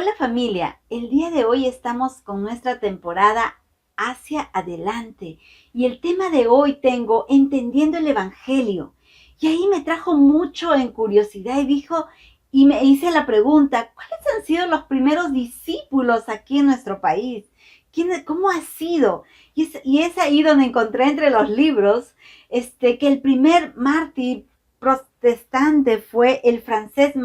Hola familia, el día de hoy estamos con nuestra temporada Hacia Adelante y el tema de hoy tengo Entendiendo el Evangelio. Y ahí me trajo mucho en curiosidad y me hice la pregunta, ¿cuáles han sido los primeros discípulos aquí en nuestro país? ¿Cómo ha sido? Y es ahí donde encontré entre los libros que el primer mártir protestante fue el francés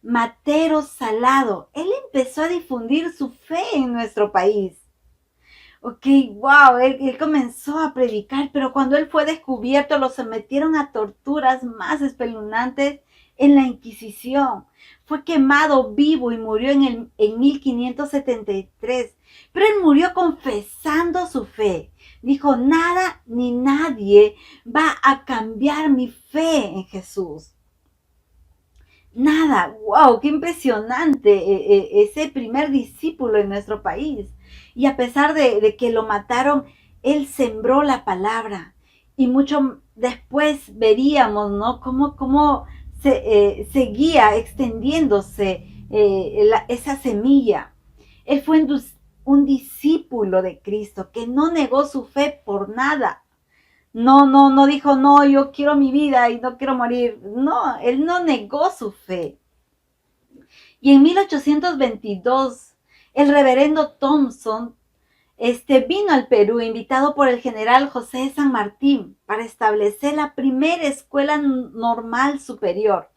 Matero Salado. Él empezó a difundir su fe en nuestro país. Ok, wow, él comenzó a predicar, pero cuando él fue descubierto lo sometieron a torturas más espeluznantes en la Inquisición. Fue quemado vivo y murió en 1573, pero él murió confesando su fe. Dijo, nada ni nadie va a cambiar mi fe en Jesús. Nada, wow, qué impresionante ese primer discípulo en nuestro país. Y a pesar de que lo mataron, él sembró la palabra. Y mucho después veríamos, ¿no? Cómo seguía extendiéndose esa semilla. Él fue un discípulo de Cristo que no negó su fe por nada. No dijo, no, yo quiero mi vida y no quiero morir. No, él no negó su fe. Y en 1822, el reverendo Thompson vino al Perú invitado por el general José de San Martín para establecer la primera escuela normal superior.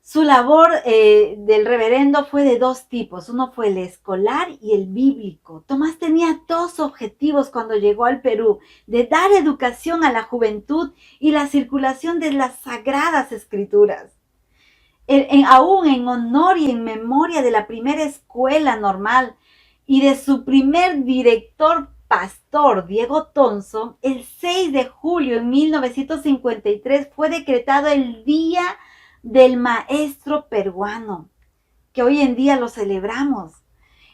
Su labor del reverendo fue de dos tipos. Uno fue el escolar y el bíblico. Tomás tenía dos objetivos cuando llegó al Perú: de dar educación a la juventud y la circulación de las sagradas escrituras. Aún en honor y en memoria de la primera escuela normal y de su primer director pastor, Diego Thompson, el 6 de julio de 1953 fue decretado el Día del Maestro Peruano, que hoy en día lo celebramos.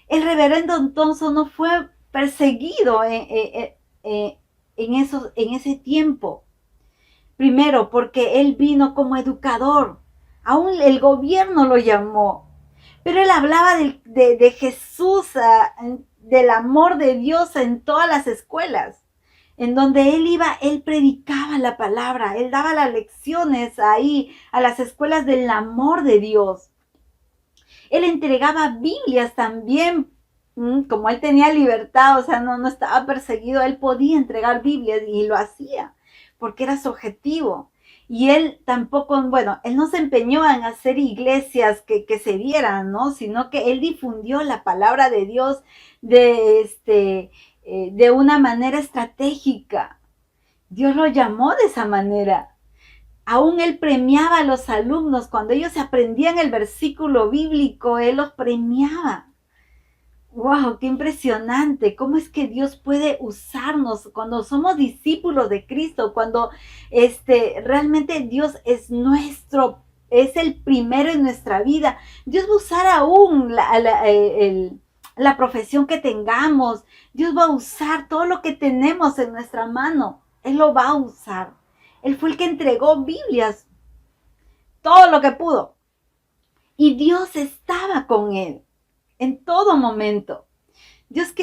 El reverendo Thompson no fue perseguido en ese tiempo. Primero, porque él vino como educador. Aún el gobierno lo llamó. Pero él hablaba de Jesús, del amor de Dios en todas las escuelas. En donde él iba, él predicaba la palabra, él daba las lecciones ahí a las escuelas del amor de Dios. Él entregaba Biblias también, como él tenía libertad, o sea, no estaba perseguido, él podía entregar Biblias y lo hacía, porque era su objetivo. Y él tampoco, bueno, él no se empeñó en hacer iglesias que se vieran, ¿no? Sino que él difundió la palabra de Dios de una manera estratégica. Dios lo llamó de esa manera. Aún él premiaba a los alumnos cuando ellos aprendían el versículo bíblico, él los premiaba. ¡Wow! ¡Qué impresionante! ¿Cómo es que Dios puede usarnos cuando somos discípulos de Cristo? Cuando realmente Dios es el primero en nuestra vida. Dios va a usar aún la profesión que tengamos. Dios va a usar todo lo que tenemos en nuestra mano. Él lo va a usar. Él fue el que entregó Biblias, todo lo que pudo. Y Dios estaba con él en todo momento. Dios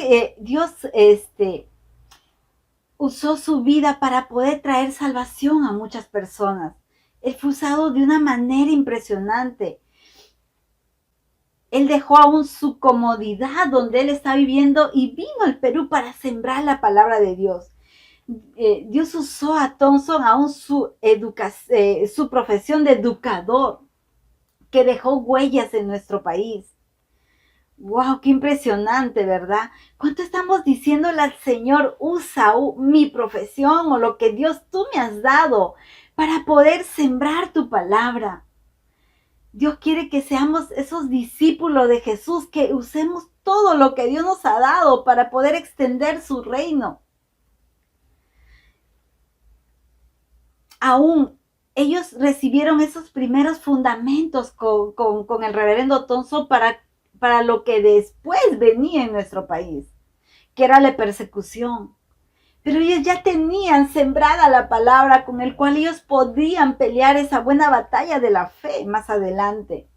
usó su vida para poder traer salvación a muchas personas. Él fue usado de una manera impresionante. Él dejó aún su comodidad donde él está viviendo y vino al Perú para sembrar la palabra de Dios. Dios usó a Thompson aún su profesión de educador, que dejó huellas en nuestro país. ¡Wow! ¡Qué impresionante!, ¿verdad? ¿Cuánto estamos diciéndole al Señor, usa mi profesión o lo que Dios tú me has dado para poder sembrar tu palabra? Dios quiere que seamos esos discípulos de Jesús, que usemos todo lo que Dios nos ha dado para poder extender su reino. Aún ellos recibieron esos primeros fundamentos con el reverendo Thompson para lo que después venía en nuestro país, que era la persecución. Pero ellos ya tenían sembrada la palabra con el cual ellos podían pelear esa buena batalla de la fe más adelante.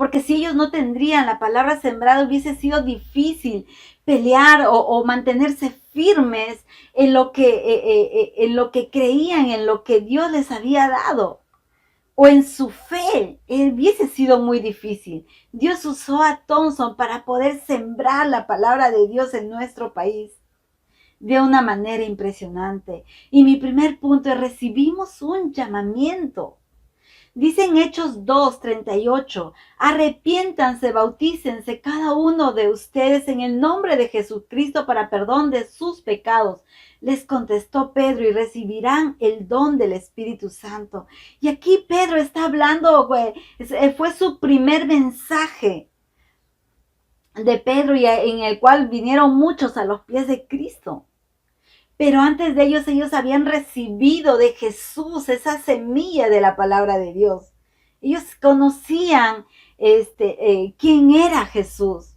porque si ellos no tendrían la palabra sembrada, hubiese sido difícil pelear o mantenerse firmes en lo que creían, en lo que Dios les había dado, o en su fe. Hubiese sido muy difícil. Dios usó a Thompson para poder sembrar la palabra de Dios en nuestro país de una manera impresionante. Y mi primer punto es: recibimos un llamamiento. Dice en Hechos 2:38, arrepiéntanse, bautícense cada uno de ustedes en el nombre de Jesucristo para perdón de sus pecados. Les contestó Pedro, y recibirán el don del Espíritu Santo. Y aquí Pedro está hablando, fue su primer mensaje de Pedro, y en el cual vinieron muchos a los pies de Cristo. Pero antes de ellos habían recibido de Jesús esa semilla de la palabra de Dios. Ellos conocían quién era Jesús.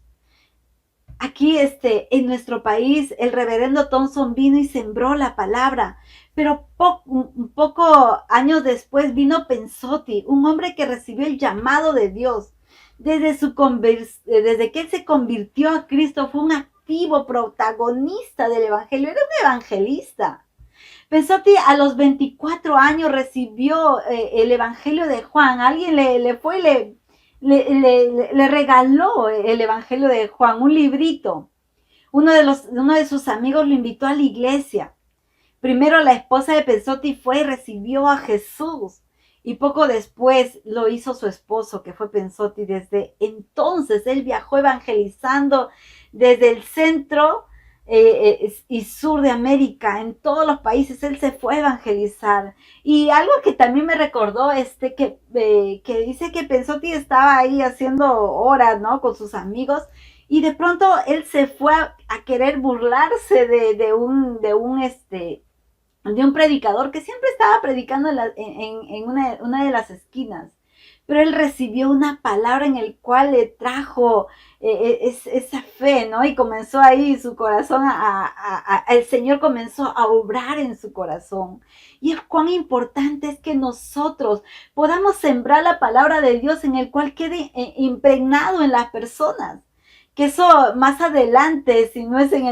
Aquí en nuestro país, el reverendo Thompson vino y sembró la palabra. Pero un poco años después vino Pensotti, un hombre que recibió el llamado de Dios. Desde que él se convirtió a Cristo, fue un activo protagonista del evangelio, era un evangelista. Pensotti a los 24 años recibió el evangelio de Juan. Alguien le regaló el evangelio de Juan, un librito. Uno de sus amigos lo invitó a la iglesia. Primero la esposa de Pensotti fue y recibió a Jesús. Y poco después lo hizo su esposo, que fue Pensotti. Desde entonces él viajó evangelizando desde el centro y sur de América, en todos los países. Él se fue a evangelizar. Y algo que también me recordó, que dice que Pensotti estaba ahí haciendo horas, ¿no?, con sus amigos. Y de pronto él se fue a querer burlarse de un predicador que siempre estaba predicando en una de las esquinas. Pero él recibió una palabra en el cual le trajo esa fe, ¿no? Y comenzó ahí su corazón, el Señor comenzó a obrar en su corazón. Y es cuán importante es que nosotros podamos sembrar la palabra de Dios, en el cual quede impregnado en las personas. Que eso más adelante, si no es en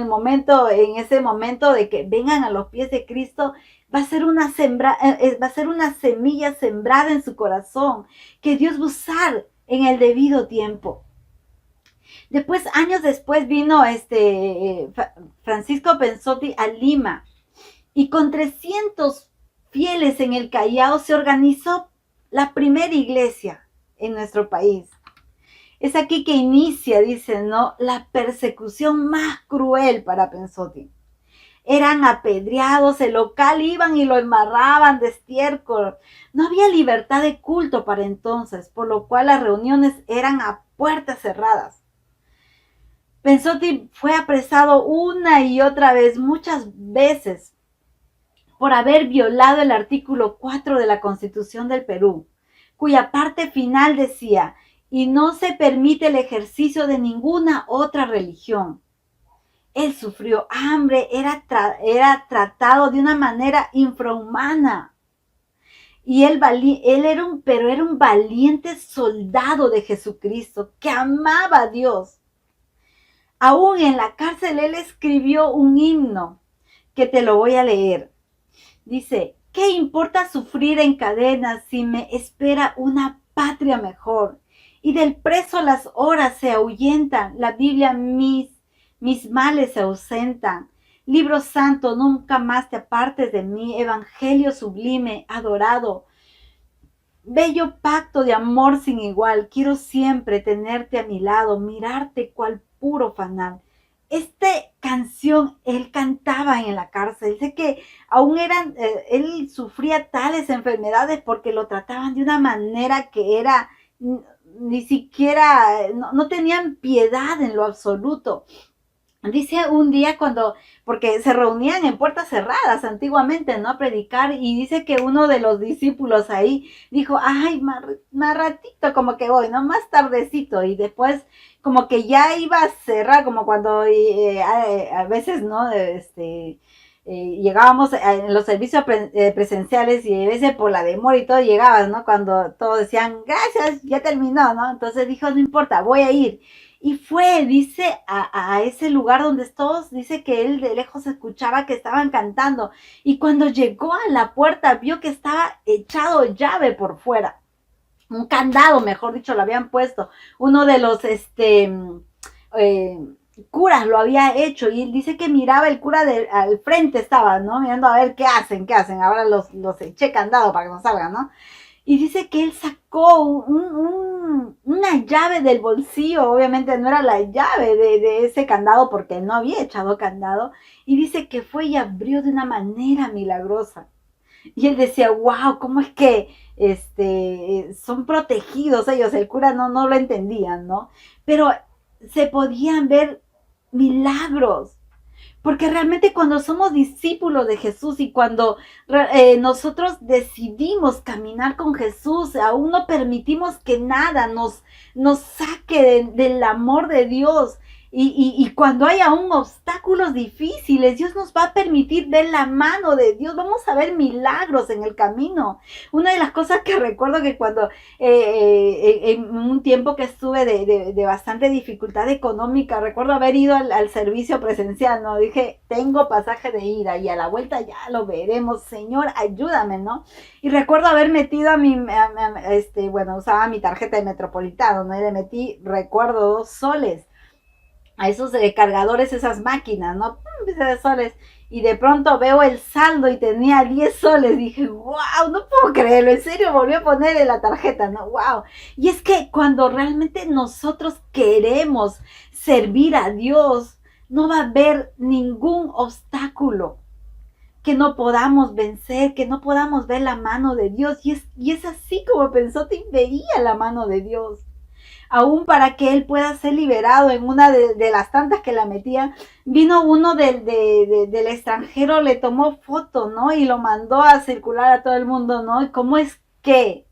ese momento de que vengan a los pies de Cristo, va a ser una semilla sembrada en su corazón, que Dios va a usar en el debido tiempo. Después, años después, vino Francisco Pensotti a Lima, y con 300 fieles en el Callao se organizó la primera iglesia en nuestro país. Es aquí que inicia, dice, ¿no?, la persecución más cruel para Pensotti. Eran apedreados, el local iban y lo embarraban de estiércol. No había libertad de culto para entonces, por lo cual las reuniones eran a puertas cerradas. Pensotti fue apresado una y otra vez, muchas veces, por haber violado el artículo 4 de la Constitución del Perú, cuya parte final decía: y no se permite el ejercicio de ninguna otra religión. Él sufrió hambre, era tratado de una manera infrahumana. Y él era un valiente soldado de Jesucristo, que amaba a Dios. Aún en la cárcel él escribió un himno, que te lo voy a leer. Dice: ¿qué importa sufrir en cadenas si me espera una patria mejor? Y del preso las horas se ahuyentan, la Biblia mis males se ausentan. Libro santo, nunca más te apartes de mí, evangelio sublime, adorado. Bello pacto de amor sin igual, quiero siempre tenerte a mi lado, mirarte cual puro fanal. Esta canción él cantaba en la cárcel. Dice que aún él sufría tales enfermedades porque lo trataban de una manera que era ni siquiera, no tenían piedad en lo absoluto. Dice un día porque se reunían en puertas cerradas antiguamente, ¿no?, a predicar, y dice que uno de los discípulos ahí dijo: ay, más ratito como que voy, ¿no?, más tardecito, y después como que ya iba a cerrar, como cuando a veces, ¿no?, llegábamos en los servicios presenciales y a veces por la demora y todo llegabas, ¿no? Cuando todos decían, gracias, ya terminó, ¿no? Entonces dijo, no importa, voy a ir. Y fue, dice, a ese lugar donde todos, dice que él de lejos escuchaba que estaban cantando. Y cuando llegó a la puerta, vio que estaba echado llave por fuera. Un candado, mejor dicho, lo habían puesto. Uno de los, eh, curas lo había hecho y él dice que miraba el cura al frente estaba, ¿no? Mirando a ver qué hacen, ahora los eché candado para que no salgan, ¿no? Y dice que él sacó una llave del bolsillo, obviamente no era la llave de ese candado porque él no había echado candado, y dice que fue y abrió de una manera milagrosa. Y él decía, wow, ¿cómo es que son protegidos ellos? El cura no lo entendían, ¿no? Pero se podían ver milagros. Porque realmente cuando somos discípulos de Jesús y cuando nosotros decidimos caminar con Jesús, aún no permitimos que nada nos saque del amor de Dios. Y cuando hay aún obstáculos difíciles, Dios nos va a permitir ver la mano de Dios. Vamos a ver milagros en el camino. Una de las cosas que recuerdo que cuando en un tiempo que estuve de bastante dificultad económica, recuerdo haber ido al servicio presencial, ¿no? Dije, tengo pasaje de ida y a la vuelta ya lo veremos. Señor, ayúdame, ¿no? Y recuerdo haber metido bueno, usaba mi tarjeta de Metropolitano, ¿no? Y le metí, recuerdo, 2 soles a esos cargadores, esas máquinas, ¿no? De soles. Y de pronto veo el saldo y tenía 10 soles. Dije, wow, no puedo creerlo. En serio, volví a poner en la tarjeta, ¿no? Wow. Y es que cuando realmente nosotros queremos servir a Dios, no va a haber ningún obstáculo que no podamos vencer, que no podamos ver la mano de Dios. Y es así como pensó, te veía la mano de Dios. Aún para que él pueda ser liberado en una de las tantas que la metían, vino uno del extranjero, le tomó foto, ¿no? Y lo mandó a circular a todo el mundo, ¿no? ¿Cómo es que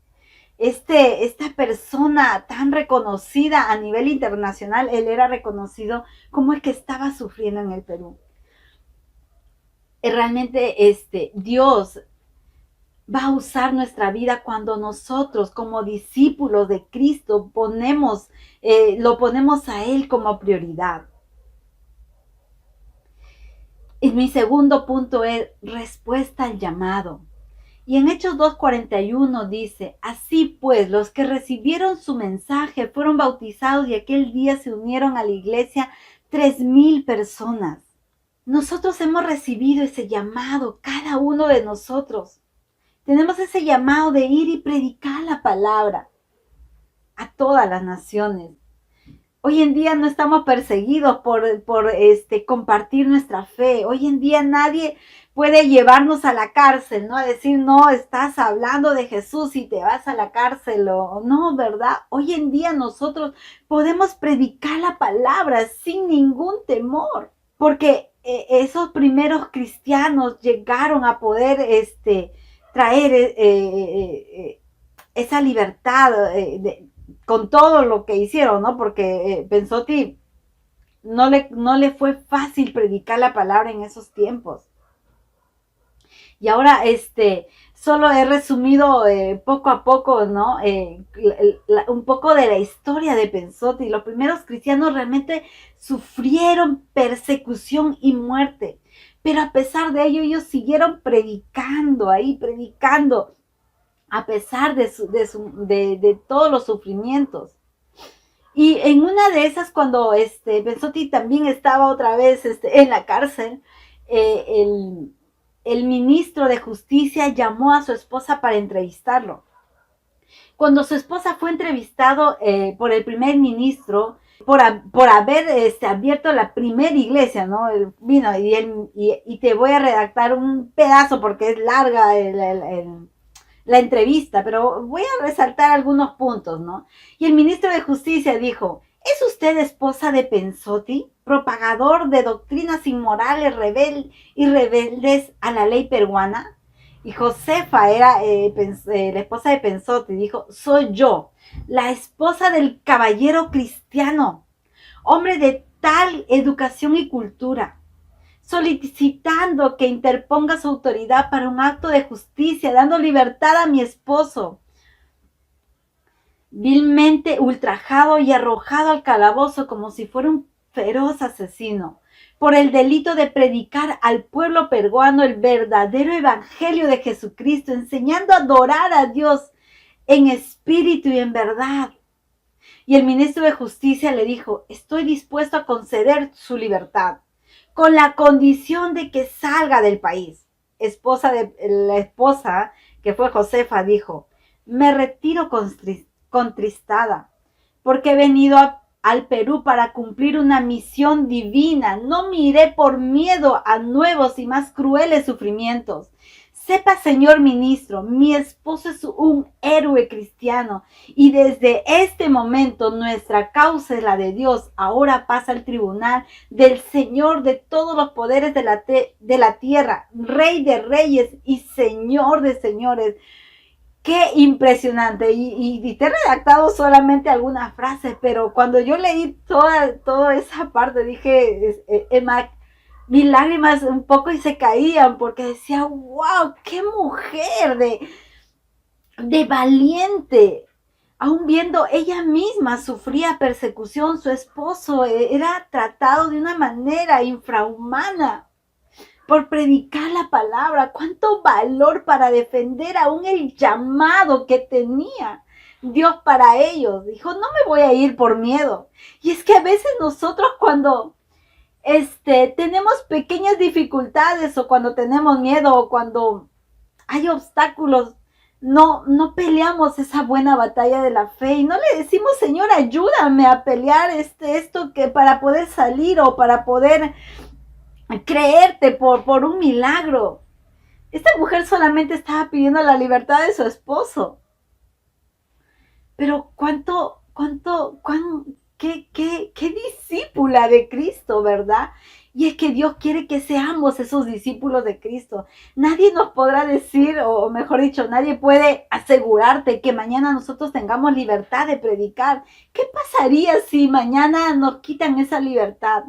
esta persona tan reconocida a nivel internacional, él era reconocido, cómo es que estaba sufriendo en el Perú? Realmente Dios va a usar nuestra vida cuando nosotros como discípulos de Cristo lo ponemos a Él como prioridad. Y mi segundo punto es respuesta al llamado. Y en Hechos 2:41 dice, así pues, los que recibieron su mensaje fueron bautizados y aquel día se unieron a la iglesia 3,000 personas. Nosotros hemos recibido ese llamado, cada uno de nosotros. Tenemos ese llamado de ir y predicar la palabra a todas las naciones. Hoy en día no estamos perseguidos por compartir nuestra fe. Hoy en día nadie puede llevarnos a la cárcel, ¿no? A decir, no, estás hablando de Jesús y te vas a la cárcel. O no, ¿verdad? Hoy en día nosotros podemos predicar la palabra sin ningún temor. Porque esos primeros cristianos llegaron a poder traer esa libertad con todo lo que hicieron, ¿no? Porque Pensotti no le fue fácil predicar la palabra en esos tiempos. Y ahora solo he resumido poco a poco, ¿no? Un poco de la historia de Pensotti. Los primeros cristianos realmente sufrieron persecución y muerte. Pero a pesar de ello, ellos siguieron predicando, a pesar de todos los sufrimientos. Y en una de esas, cuando Pensotti también estaba otra vez en la cárcel, el ministro de Justicia llamó a su esposa para entrevistarlo. Cuando su esposa fue entrevistado por el primer ministro, por haber abierto la primera iglesia, ¿no? Él vino y te voy a redactar un pedazo porque es larga la entrevista, pero voy a resaltar algunos puntos, ¿no? Y el ministro de Justicia dijo, ¿es usted esposa de Pensotti, propagador de doctrinas inmorales y rebeldes a la ley peruana? Y Josefa era la esposa de Pensotti, dijo, soy yo, la esposa del caballero cristiano, hombre de tal educación y cultura. solicitando que interponga su autoridad para un acto de justicia, dando libertad a mi esposo, vilmente ultrajado y arrojado al calabozo como si fuera un feroz asesino, por el delito de predicar al pueblo peruano el verdadero evangelio de Jesucristo, enseñando a adorar a Dios en espíritu y en verdad. Y el ministro de Justicia le dijo: estoy dispuesto a conceder su libertad, con la condición de que salga del país. La esposa, que fue Josefa, dijo: me retiro contristada, porque he venido al Perú para cumplir una misión divina. No miré por miedo a nuevos y más crueles sufrimientos. Sepa, señor ministro, mi esposo es un héroe cristiano y desde este momento nuestra causa es la de Dios. Ahora pasa al tribunal del Señor de todos los poderes de la tierra, Rey de reyes y Señor de señores. Qué impresionante. Y te he redactado solamente algunas frases, pero cuando yo leí toda esa parte dije, Emma, mis lágrimas un poco y se caían porque decía: wow, qué mujer de valiente. Aún viendo ella misma sufría persecución, su esposo era tratado de una manera infrahumana por predicar la palabra. Cuánto valor para defender aún el llamado que tenía Dios para ellos. Dijo: no me voy a ir por miedo. Y es que a veces nosotros cuando tenemos pequeñas dificultades o cuando tenemos miedo o cuando hay obstáculos, no peleamos esa buena batalla de la fe y no le decimos: Señor, ayúdame a pelear esto que para poder salir o para poder creerte por un milagro. Esta mujer solamente estaba pidiendo la libertad de su esposo. Pero qué discípula de Cristo, ¿verdad? Y es que Dios quiere que seamos esos discípulos de Cristo. Nadie nos podrá decir, o mejor dicho, nadie puede asegurarte que mañana nosotros tengamos libertad de predicar. ¿Qué pasaría si mañana nos quitan esa libertad?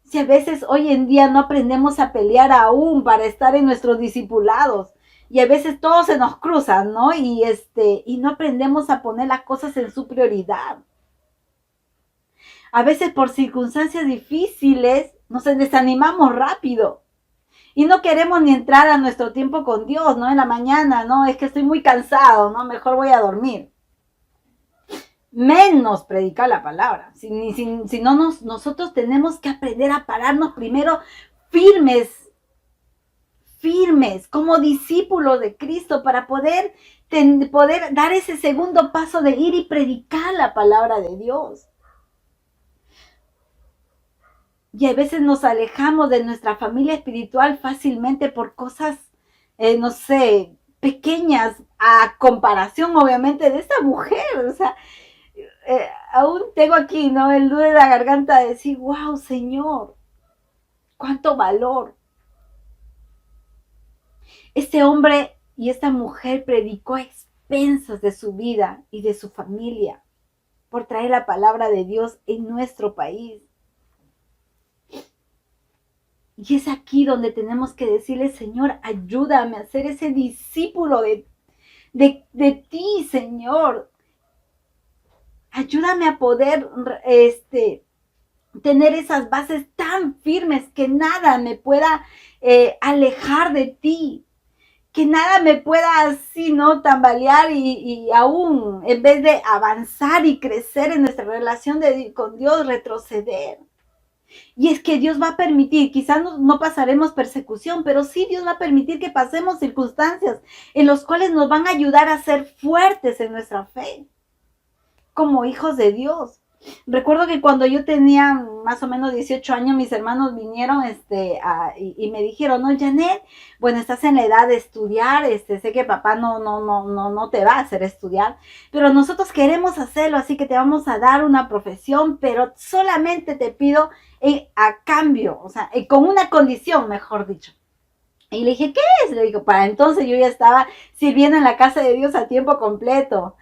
Si a veces hoy en día no aprendemos a pelear aún para estar en nuestros discipulados. Y a veces todo se nos cruza, ¿no? Y no aprendemos a poner las cosas en su prioridad. A veces por circunstancias difíciles nos desanimamos rápido y no queremos ni entrar a nuestro tiempo con Dios, ¿no? En la mañana, ¿no? Es que estoy muy cansado, ¿no? Mejor voy a dormir. Menos predicar la palabra. Si no, nosotros tenemos que aprender a pararnos primero firmes como discípulos de Cristo para poder dar ese segundo paso de ir y predicar la palabra de Dios. Y a veces nos alejamos de nuestra familia espiritual fácilmente por cosas, no sé, pequeñas a comparación obviamente de esta mujer. O sea, aún tengo aquí, ¿no? El nudo de la garganta de decir: wow, Señor, cuánto valor. Este hombre y esta mujer predicó a expensas de su vida y de su familia por traer la palabra de Dios en nuestro país. Y es aquí donde tenemos que decirle: Señor, ayúdame a ser ese discípulo de ti, Señor. Ayúdame a poder tener esas bases tan firmes que nada me pueda alejar de ti. Que nada me pueda así, ¿no? Tambalear y aún, en vez de avanzar y crecer en nuestra relación con Dios, retroceder. Y es que Dios va a permitir, quizás no pasaremos persecución, pero sí Dios va a permitir que pasemos circunstancias en las cuales nos van a ayudar a ser fuertes en nuestra fe, como hijos de Dios. Recuerdo que cuando yo tenía más o menos 18 años, mis hermanos vinieron y me dijeron: no, Janet, bueno, estás en la edad de estudiar, sé que papá no te va a hacer estudiar, pero nosotros queremos hacerlo, así que te vamos a dar una profesión, pero solamente te pido a cambio, o sea, con una condición, mejor dicho. Y le dije: ¿qué es? Le digo: para entonces yo ya estaba sirviendo en la casa de Dios a tiempo completo.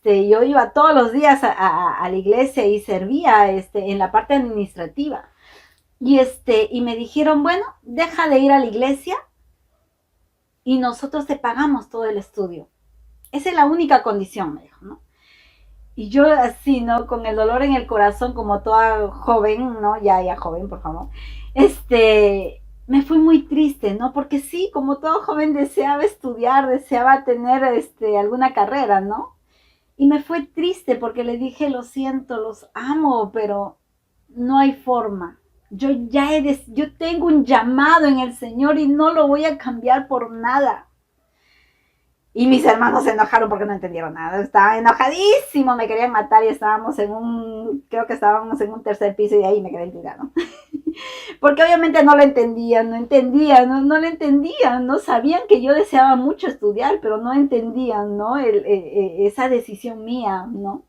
Yo iba todos los días a la iglesia y servía en la parte administrativa. y me dijeron, bueno, deja de ir a la iglesia y nosotros te pagamos todo el estudio. Esa es la única condición, me dijo, ¿no? Y yo así, ¿no? Con el dolor en el corazón, como toda joven, ¿no? Ya joven, por favor. Me fui muy triste, ¿no? Porque sí, como todo joven deseaba estudiar, deseaba tener, alguna carrera, ¿no? Y me fue triste porque le dije, lo siento, los amo, pero no hay forma. Yo tengo un llamado en el Señor y no lo voy a cambiar por nada. Y mis hermanos se enojaron porque no entendieron nada. Estaba enojadísimo, me querían matar y creo que estábamos en un tercer piso y de ahí me quedé tirado. Porque obviamente no lo entendían, no lo entendían, no sabían que yo deseaba mucho estudiar, pero no entendían, ¿no? Esa decisión mía, ¿no?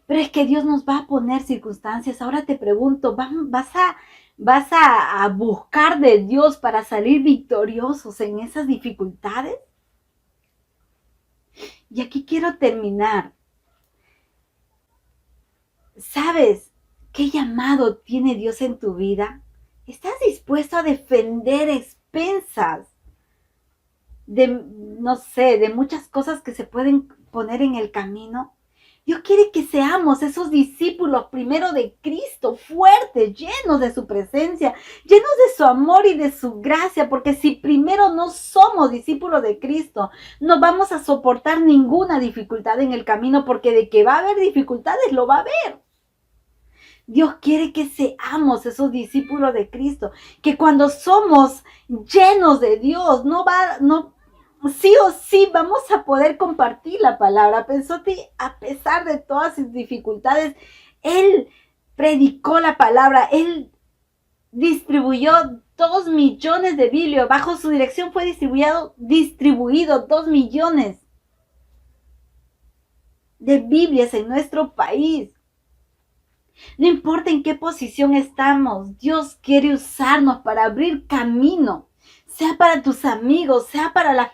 Pero es que Dios nos va a poner circunstancias. Ahora te pregunto, vas a buscar de Dios para salir victoriosos en esas dificultades? Y aquí quiero terminar. ¿Sabes qué llamado tiene Dios en tu vida? ¿Estás dispuesto a defender expensas de, no sé, de muchas cosas que se pueden poner en el camino? Dios quiere que seamos esos discípulos primero de Cristo, fuertes, llenos de su presencia, llenos de su amor y de su gracia, porque si primero no somos discípulos de Cristo, no vamos a soportar ninguna dificultad en el camino, porque de que va a haber dificultades, lo va a haber. Dios quiere que seamos esos discípulos de Cristo, que cuando somos llenos de Dios, sí o sí vamos a poder compartir la palabra. Pensote, a pesar de todas sus dificultades, él predicó la palabra, él distribuyó 2 millones de Biblias, bajo su dirección fue distribuido 2 millones de Biblias en nuestro país. No importa en qué posición estamos, Dios quiere usarnos para abrir camino, sea para tus amigos, sea para la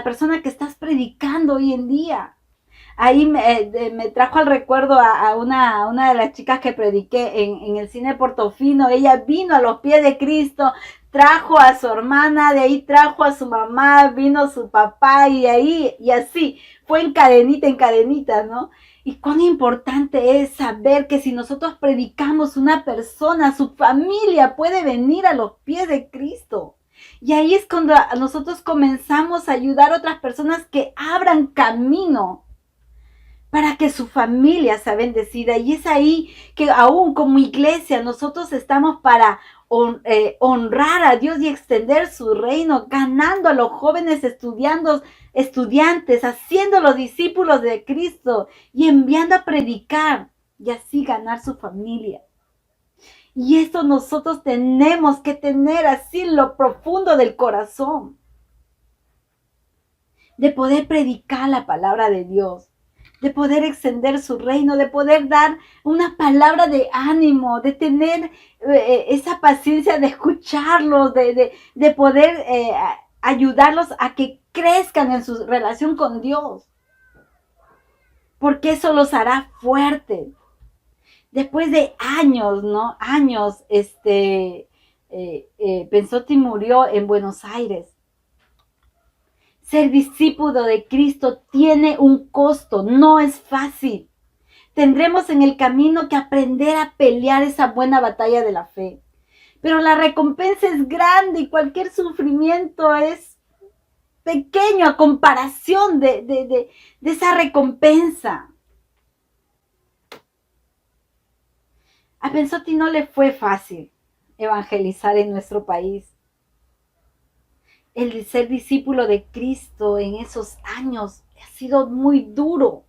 persona que estás predicando hoy en día. Ahí me trajo al recuerdo a una de las chicas que prediqué en el cine Portofino. Ella vino a los pies de Cristo, trajo a su hermana, de ahí trajo a su mamá, vino su papá y así, fue en cadenita, ¿no? Y cuán importante es saber que si nosotros predicamos, una persona, su familia puede venir a los pies de Cristo. Y ahí es cuando nosotros comenzamos a ayudar a otras personas que abran camino para que su familia sea bendecida. Y es ahí que aún como iglesia nosotros estamos para honrar a Dios y extender su reino, ganando a los jóvenes estudiantes, haciendo los discípulos de Cristo y enviando a predicar y así ganar su familia. Y eso nosotros tenemos que tener así en lo profundo del corazón, de poder predicar la palabra de Dios, de poder extender su reino, de poder dar una palabra de ánimo, de tener esa paciencia de escucharlos, de poder ayudarlos a que crezcan en su relación con Dios, porque eso los hará fuertes. Después de años, ¿no? Años, Pensotti murió en Buenos Aires. Ser discípulo de Cristo tiene un costo, no es fácil. Tendremos en el camino que aprender a pelear esa buena batalla de la fe. Pero la recompensa es grande y cualquier sufrimiento es pequeño a comparación de esa recompensa. A Pensotti no le fue fácil evangelizar en nuestro país. El ser discípulo de Cristo en esos años ha sido muy duro.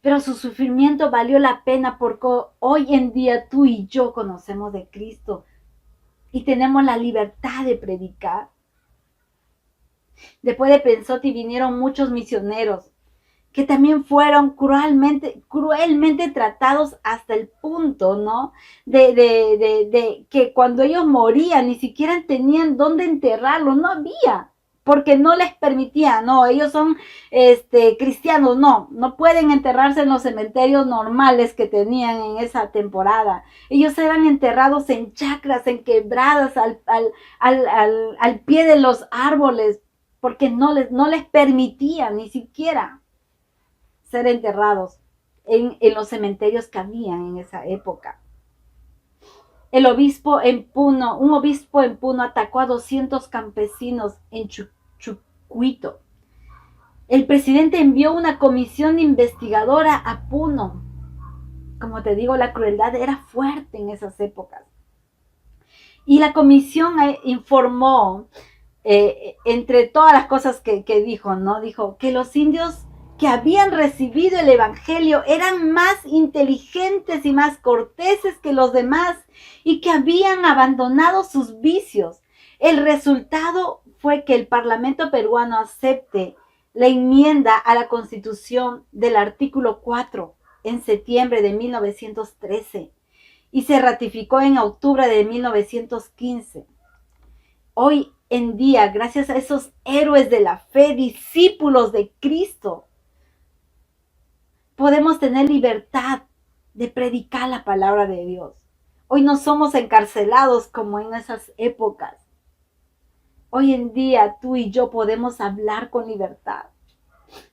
Pero su sufrimiento valió la pena porque hoy en día tú y yo conocemos de Cristo y tenemos la libertad de predicar. Después de Pensotti vinieron muchos misioneros que también fueron cruelmente tratados hasta el punto, ¿no? De que cuando ellos morían ni siquiera tenían dónde enterrarlos, no había. porque no les permitían, no, ellos son cristianos, no pueden enterrarse en los cementerios normales que tenían en esa temporada. Ellos eran enterrados en chacras, en quebradas, al pie de los árboles, porque no les permitían ni siquiera ser enterrados en los cementerios que habían en esa época. Un obispo en Puno atacó a 200 campesinos en Chucuito. El presidente envió una comisión investigadora a Puno. Como te digo, la crueldad era fuerte en esas épocas. Y la comisión informó, entre todas las cosas que dijo, ¿no? Dijo que los indios que habían recibido el evangelio eran más inteligentes y más corteses que los demás y que habían abandonado sus vicios. El resultado fue que el Parlamento peruano acepte la enmienda a la Constitución del artículo 4 en septiembre de 1913 y se ratificó en octubre de 1915. Hoy en día, gracias a esos héroes de la fe, discípulos de Cristo, podemos tener libertad de predicar la palabra de Dios. Hoy no somos encarcelados como en esas épocas. Hoy en día tú y yo podemos hablar con libertad.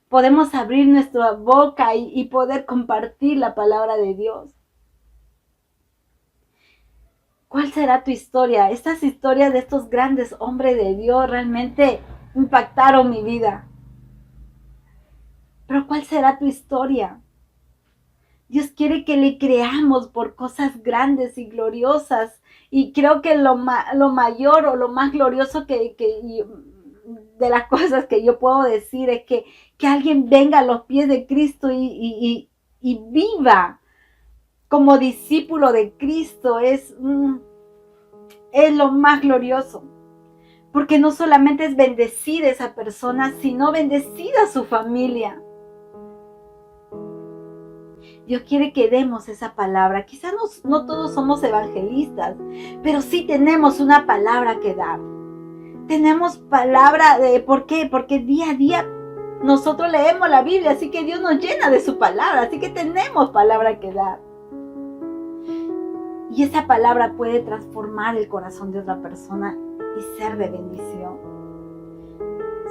Podemos abrir nuestra boca y poder compartir la palabra de Dios. ¿Cuál será tu historia? Estas historias de estos grandes hombres de Dios realmente impactaron mi vida. Pero ¿cuál será tu historia? Dios quiere que le creamos por cosas grandes y gloriosas. Y creo que lo mayor o lo más glorioso de las cosas que yo puedo decir es que alguien venga a los pies de Cristo y viva como discípulo de Cristo. Es lo más glorioso. Porque no solamente es bendecida esa persona, sino bendecida su familia. Dios quiere que demos esa palabra. Quizás no todos somos evangelistas, pero sí tenemos una palabra que dar. Tenemos palabra ¿por qué? Porque día a día nosotros leemos la Biblia, así que Dios nos llena de su palabra, así que tenemos palabra que dar. Y esa palabra puede transformar el corazón de otra persona y ser de bendición.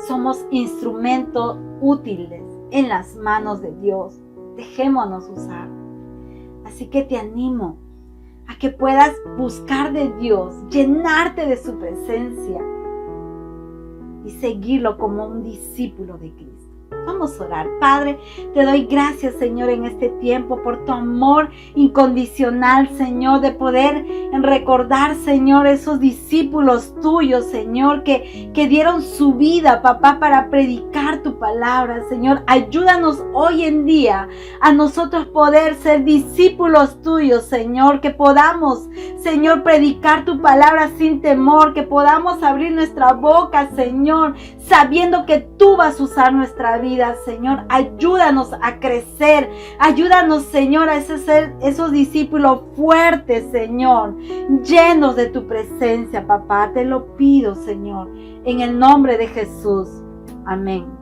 Somos instrumentos útiles en las manos de Dios. Dejémonos usar. Así que te animo a que puedas buscar de Dios, llenarte de su presencia y seguirlo como un discípulo de Cristo. Vamos a orar. Padre, te doy gracias, Señor, en este tiempo por tu amor incondicional, Señor, de poder recordar, Señor, esos discípulos tuyos, Señor, que dieron su vida, papá, para predicar tu palabra, Señor. Ayúdanos hoy en día a nosotros poder ser discípulos tuyos, Señor, que podamos, Señor, predicar tu palabra sin temor, que podamos abrir nuestra boca, Señor, sabiendo que tú vas a usar nuestra vida, Señor. Ayúdanos a crecer, ayúdanos, Señor, a ser esos discípulos fuertes, Señor, llenos de tu presencia, papá. Te lo pido, Señor, en el nombre de Jesús. Amén.